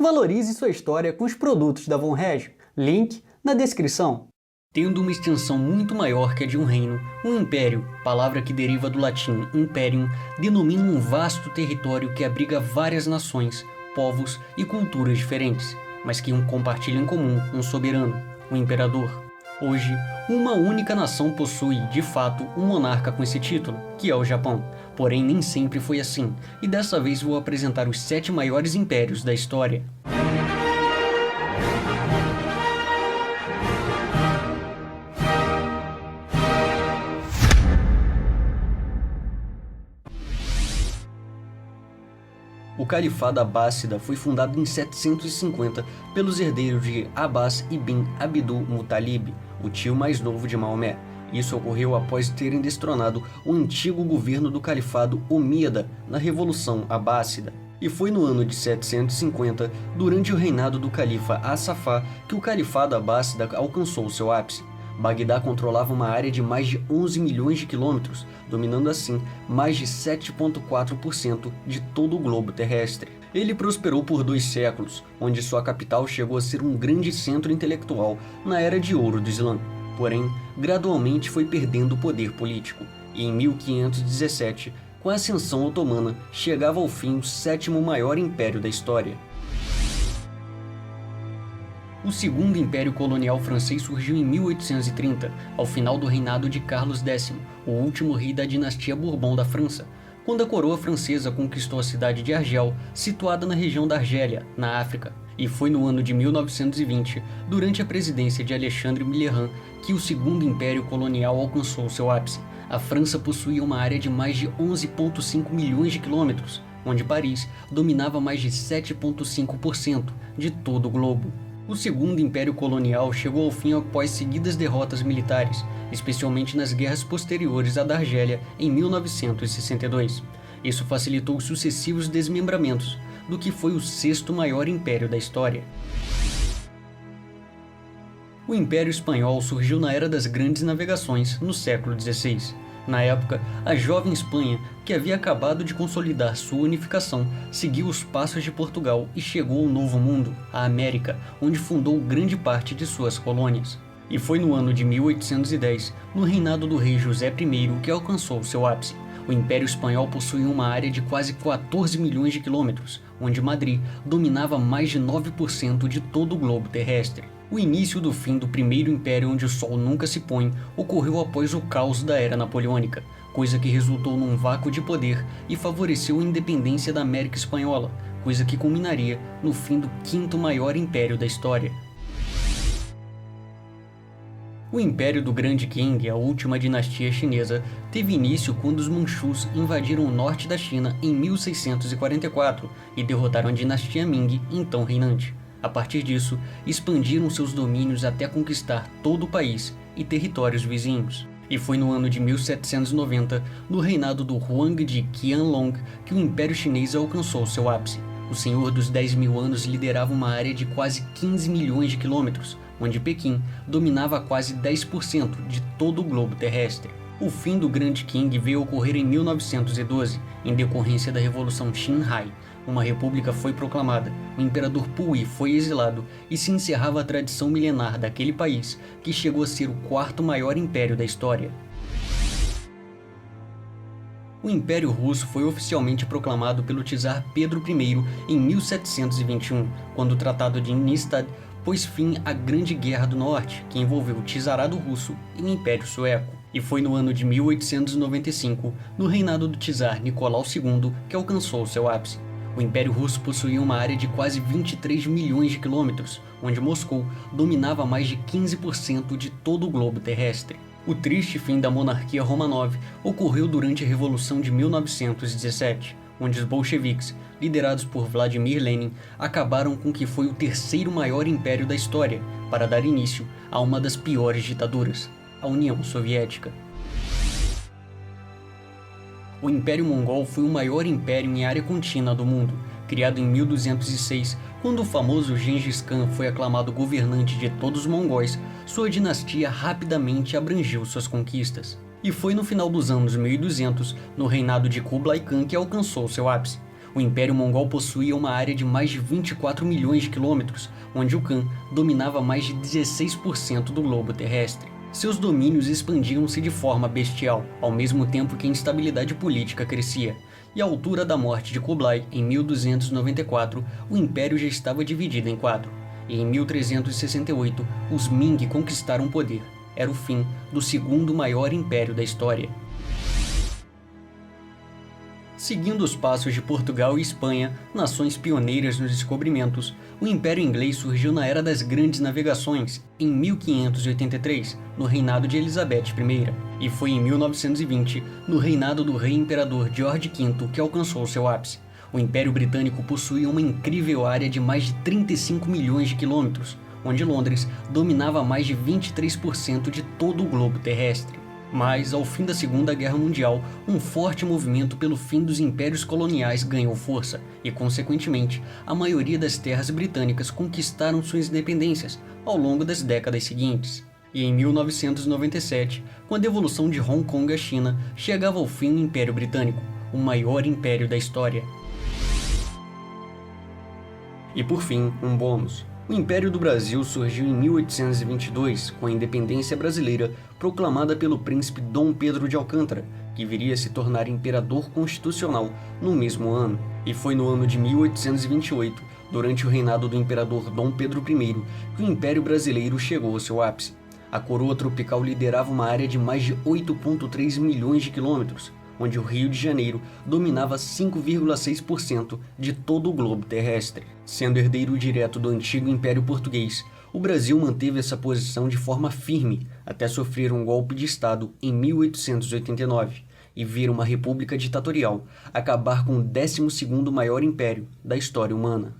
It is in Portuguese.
Valorize sua história com os produtos da Von Reg. Link na descrição. Tendo uma extensão muito maior que a de um reino, um império, palavra que deriva do latim imperium, denomina um vasto território que abriga várias nações, povos e culturas diferentes, mas que compartilham em comum um soberano, o imperador. Hoje, uma única nação possui, de fato, um monarca com esse título, que é o Japão. Porém, nem sempre foi assim, e dessa vez vou apresentar os 7 maiores impérios da história. O Califado Abássida foi fundado em 750 pelos herdeiros de Abbas ibn Abdul Muttalib, o tio mais novo de Maomé. Isso ocorreu após terem destronado o antigo governo do Califado Omíada na Revolução Abássida. E foi no ano de 750, durante o reinado do califa As-Safá, que o Califado Abássida alcançou seu ápice. Bagdá controlava uma área de mais de 11 milhões de quilômetros, dominando assim mais de 7,4% de todo o globo terrestre. Ele prosperou por 2 séculos, onde sua capital chegou a ser um grande centro intelectual na Era de Ouro do Islã. Porém, gradualmente foi perdendo o poder político, e em 1517, com a ascensão otomana, chegava ao fim o 7º maior império da história. O segundo império colonial francês surgiu em 1830, ao final do reinado de Carlos X, o último rei da dinastia Bourbon da França, quando a coroa francesa conquistou a cidade de Argel, situada na região da Argélia, na África. E foi no ano de 1920, durante a presidência de Alexandre Millerand, que o segundo império colonial alcançou seu ápice. A França possuía uma área de mais de 11,5 milhões de quilômetros, onde Paris dominava mais de 7,5% de todo o globo. O segundo império colonial chegou ao fim após seguidas derrotas militares, especialmente nas guerras posteriores à da Argélia em 1962. Isso facilitou os sucessivos desmembramentos do que foi o 6º maior império da história. O Império Espanhol surgiu na Era das Grandes Navegações, no século XVI. Na época, a jovem Espanha, que havia acabado de consolidar sua unificação, seguiu os passos de Portugal e chegou ao Novo Mundo, a América, onde fundou grande parte de suas colônias. E foi no ano de 1810, no reinado do rei José I, que alcançou seu ápice. O Império Espanhol possuía uma área de quase 14 milhões de quilômetros, onde Madrid dominava mais de 9% de todo o globo terrestre. O início do fim do primeiro império onde o sol nunca se põe ocorreu após o caos da Era Napoleônica, coisa que resultou num vácuo de poder e favoreceu a independência da América Espanhola, coisa que culminaria no fim do 5º maior império da história. O Império do Grande Qing, a última dinastia chinesa, teve início quando os Manchus invadiram o norte da China em 1644 e derrotaram a dinastia Ming, então reinante. A partir disso, expandiram seus domínios até conquistar todo o país e territórios vizinhos. E foi no ano de 1790, no reinado do Huang de Qianlong, que o Império Chinês alcançou seu ápice. O Senhor dos 10.000 anos liderava uma área de quase 15 milhões de quilômetros, onde Pequim dominava quase 10% de todo o globo terrestre. O fim do Grande Qing veio ocorrer em 1912, em decorrência da Revolução Xinhai. Uma república foi proclamada, o imperador Puyi foi exilado e se encerrava a tradição milenar daquele país, que chegou a ser o 4º maior império da história. O Império Russo foi oficialmente proclamado pelo czar Pedro I em 1721, quando o Tratado de Nystad pôs fim à Grande Guerra do Norte, que envolveu o Czarado Russo e o Império Sueco. E foi no ano de 1895, no reinado do czar Nicolau II, que alcançou seu ápice. O Império Russo possuía uma área de quase 23 milhões de quilômetros, onde Moscou dominava mais de 15% de todo o globo terrestre. O triste fim da monarquia Romanov ocorreu durante a Revolução de 1917, onde os bolcheviques, liderados por Vladimir Lenin, acabaram com o que foi o 3º maior império da história, para dar início a uma das piores ditaduras, a União Soviética. O Império Mongol foi o maior império em área contínua do mundo, criado em 1206, quando o famoso Gengis Khan foi aclamado governante de todos os mongóis. Sua dinastia rapidamente abrangiu suas conquistas. E foi no final dos anos 1200, no reinado de Kublai Khan, que alcançou seu ápice. O Império Mongol possuía uma área de mais de 24 milhões de quilômetros, onde o Khan dominava mais de 16% do globo terrestre. Seus domínios expandiam-se de forma bestial, ao mesmo tempo que a instabilidade política crescia. E à altura da morte de Kublai, em 1294, o Império já estava dividido em 4. E em 1368, os Ming conquistaram o poder. Era o fim do segundo maior império da história. Seguindo os passos de Portugal e Espanha, nações pioneiras nos descobrimentos, o Império Inglês surgiu na Era das Grandes Navegações, em 1583, no reinado de Elizabeth I, e foi em 1920, no reinado do rei imperador George V, que alcançou seu ápice. O Império Britânico possuía uma incrível área de mais de 35 milhões de quilômetros, onde Londres dominava mais de 23% de todo o globo terrestre. Mas, ao fim da Segunda Guerra Mundial, um forte movimento pelo fim dos impérios coloniais ganhou força e, consequentemente, a maioria das terras britânicas conquistaram suas independências ao longo das décadas seguintes. E em 1997, com a devolução de Hong Kong à China, chegava ao fim o Império Britânico, o maior império da história. E por fim, um bônus. O Império do Brasil surgiu em 1822, com a independência brasileira proclamada pelo príncipe Dom Pedro de Alcântara, que viria a se tornar imperador constitucional no mesmo ano. E foi no ano de 1828, durante o reinado do imperador Dom Pedro I, que o Império Brasileiro chegou ao seu ápice. A coroa tropical liderava uma área de mais de 8,3 milhões de quilômetros, onde o Rio de Janeiro dominava 5,6% de todo o globo terrestre. Sendo herdeiro direto do antigo Império Português, o Brasil manteve essa posição de forma firme até sofrer um golpe de Estado em 1889 e vir uma república ditatorial acabar com o 12º maior império da história humana.